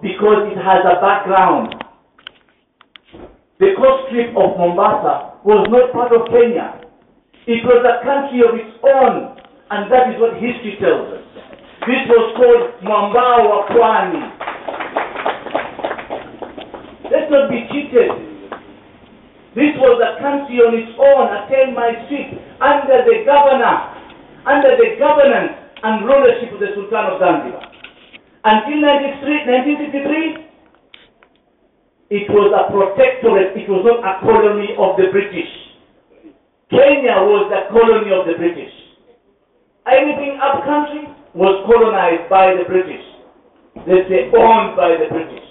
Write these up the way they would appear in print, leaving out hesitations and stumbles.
because it has a background. The coast strip of Mombasa was not part of Kenya. It was a country of its own, and that is what history tells us. This was called Bakhrani. Let's not be cheated. This was a country on its own, a 10-mile strip, under the governance and rulership of the Sultan of Zanzibar. Until 1963, it was a protectorate. It was not a colony of the British. Kenya was the colony of the British. Anything upcountry was colonized by the British. They say owned by the British.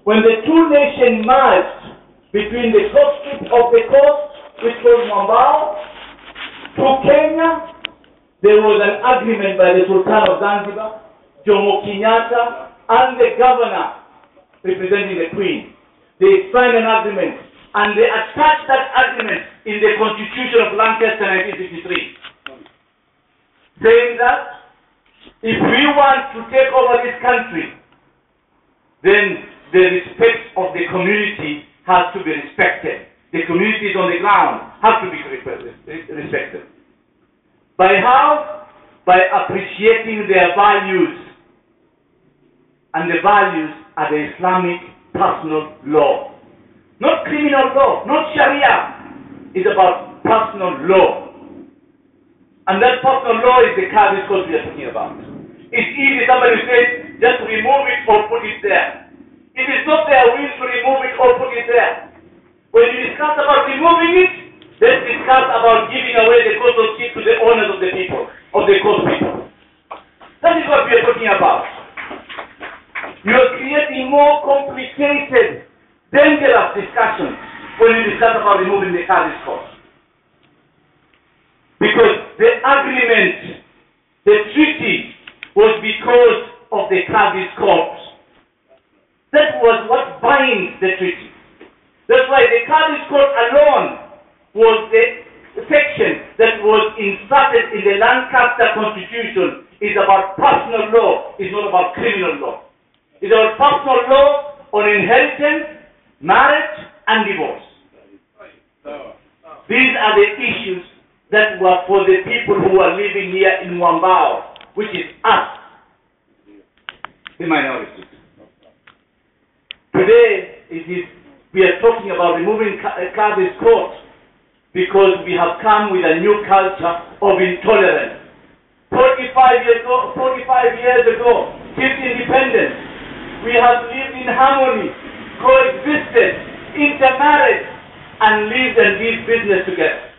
When the two nations merged between the coast strip of the coast, which was Mombasa, to Kenya, there was an agreement by the Sultan of Zanzibar, Jomo Kenyatta, and the governor representing the Queen. They signed an agreement, and they attached that agreement in the Constitution of Lancaster 1963, saying that if we want to take over this country, then the respect of the community has to be respected. The communities on the ground have to be respected. By how? By appreciating their values. And the values are the Islamic personal law. Not criminal law, not Sharia. It's about personal law. And that personal law is the Qadis code we are talking about. It's easy, somebody says, just remove it or put it there. It is not their will to remove it or put it there. When you discuss about removing it, let's discuss about giving away the coastal strip to the owners of the people, of the coast people. That is what we are talking about. You are creating more complicated, dangerous discussions when you discuss about removing the Qadis code. Because the agreement, the treaty, was because of the Qadis code. That was what binds the treaty. That's why the Qadis code alone was the section that was inserted in the Lancaster Constitution. Is about personal law, it's not about criminal law. It's about personal law on inheritance, marriage, and divorce. These are the issues that were for the people who are living here in Wambao, which is us, the minorities. Today, we are talking about removing Qadis code because we have come with a new culture of intolerance. 45 years ago, since independence, we have lived in harmony, coexisted, intermarried, and lived and did business together.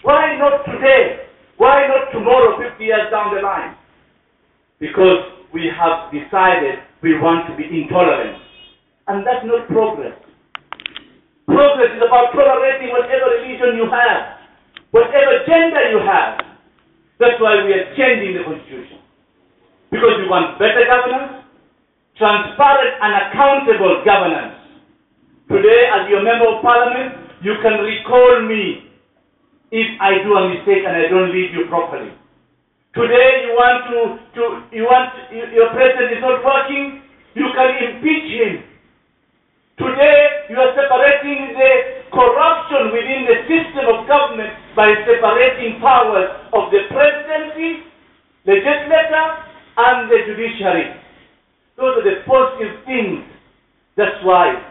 Why not today? Why not tomorrow, 50 years down the line? Because we have decided we want to be intolerant. And that's not progress. Progress is about tolerating whatever religion you have, whatever gender you have. That's why we are changing the Constitution. Because we want better governance, transparent and accountable governance. Today, as your member of parliament, you can recall me if I do a mistake and I don't lead you properly. Today, your president is not working, you can impeach him. Today, you are separating the corruption within the system of government by separating powers of the presidency, legislature, and the judiciary. Those are the positive things. That's why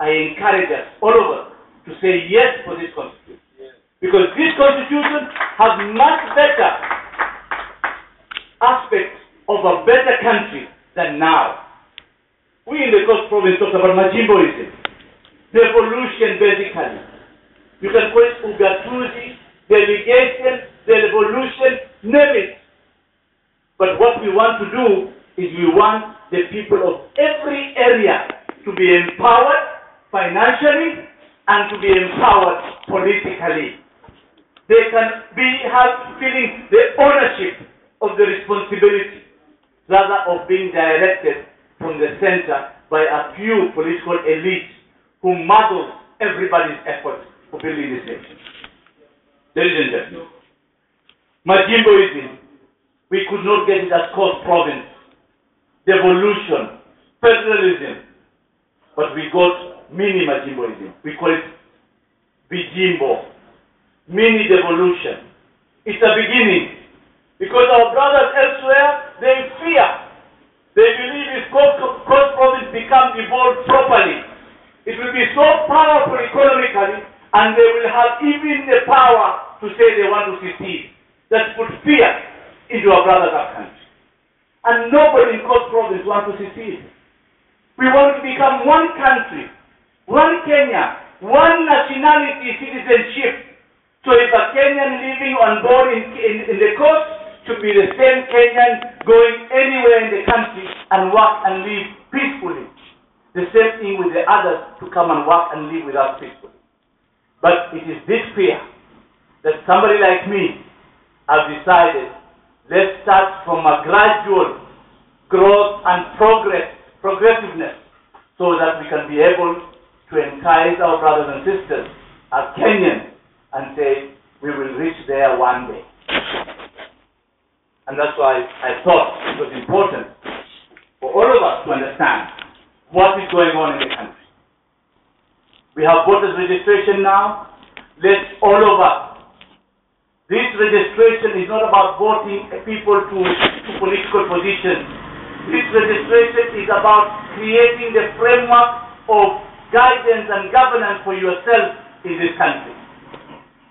I encourage us, all of us, to say yes for this Constitution. Because this Constitution has much better aspects of a better country than now. We in the Coast Province talk about Majimboism, revolution basically. You can call it Ugatuzi, delegation, the revolution, name it. But what we want to do is we want the people of every area to be empowered financially and to be empowered politically. They can have feeling the ownership of the responsibility rather of being directed from the center by a few political elites who muddle everybody's efforts for building this nation. Ladies and gentlemen, Majimboism, we could not get it as Coast Province. Devolution, federalism, but we got mini Majimboism. We call it Bijimbo, mini devolution. It's a beginning, because our brothers elsewhere, they fear. They believe if Coast Province becomes evolved properly, it will be so powerful economically, and they will have even the power to say they want to secede. That put fear into our brothers' country. And nobody in Coast Province wants to secede. We want to become one country, one Kenya, one nationality, citizenship. So if a Kenyan living on board in the coast should be the same Kenyan going anywhere in the country and work and live peacefully. The same thing with the others to come and work and live with us peacefully. But it is this fear that somebody like me have decided, let's start from a gradual growth and progressiveness, so that we can be able to entice our brothers and sisters as Kenyans and say, we will reach there one day. And that's why I thought it was important for all of us to understand what is going on in the country. We have voters registration now. Let's all of us. This registration is not about voting people to political positions. This registration is about creating the framework of guidance and governance for yourself in this country.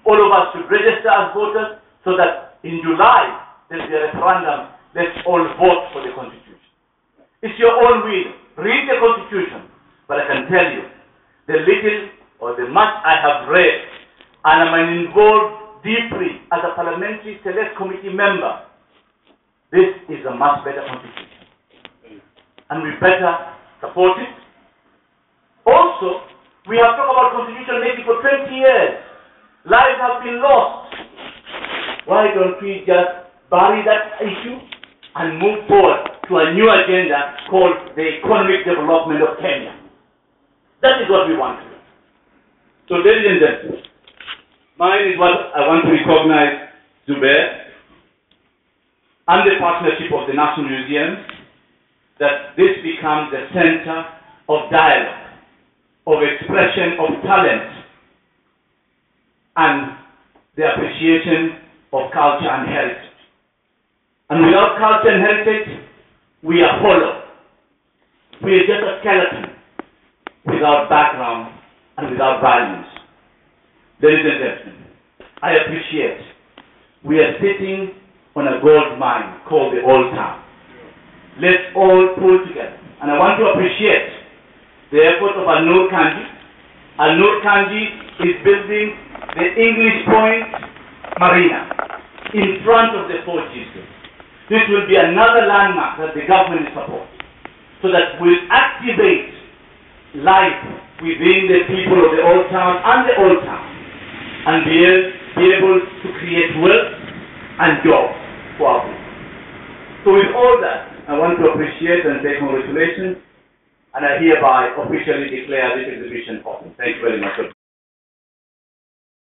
All of us should register as voters so that in July there will be a referendum. Let's all vote for the Constitution. It's your own will. Read the Constitution. But I can tell you, the little or the much I have read, and I'm involved deeply as a parliamentary select committee member, this is a much better Constitution. And we better support it. Also, we have talked about constitutional making for 20 years. Lives have been lost. Why don't we just bury that issue and move forward to a new agenda called the economic development of Kenya? That is what we want to do. So, ladies and gentlemen, mine is what I want to recognize Zubeir and the partnership of the National Museum, that this becomes the center of dialogue, of expression of talent, and the appreciation of culture and heritage. And without culture and heritage, we are hollow. We are just a skeleton without background and without values. Ladies and gentlemen, I appreciate we are sitting on a gold mine called the Old Town. Let's all pull together. And I want to appreciate the effort of Anur Kanji. Anur Kanji is building the English Point Marina in front of the Four Chiefs. This will be another landmark that the government is supporting, so that we'll activate life within the people of the Old Town and the Old Town, and be able to create wealth and jobs for our people. So with all that, I want to appreciate and say congratulations, and I hereby officially declare this exhibition open. Thank you very much.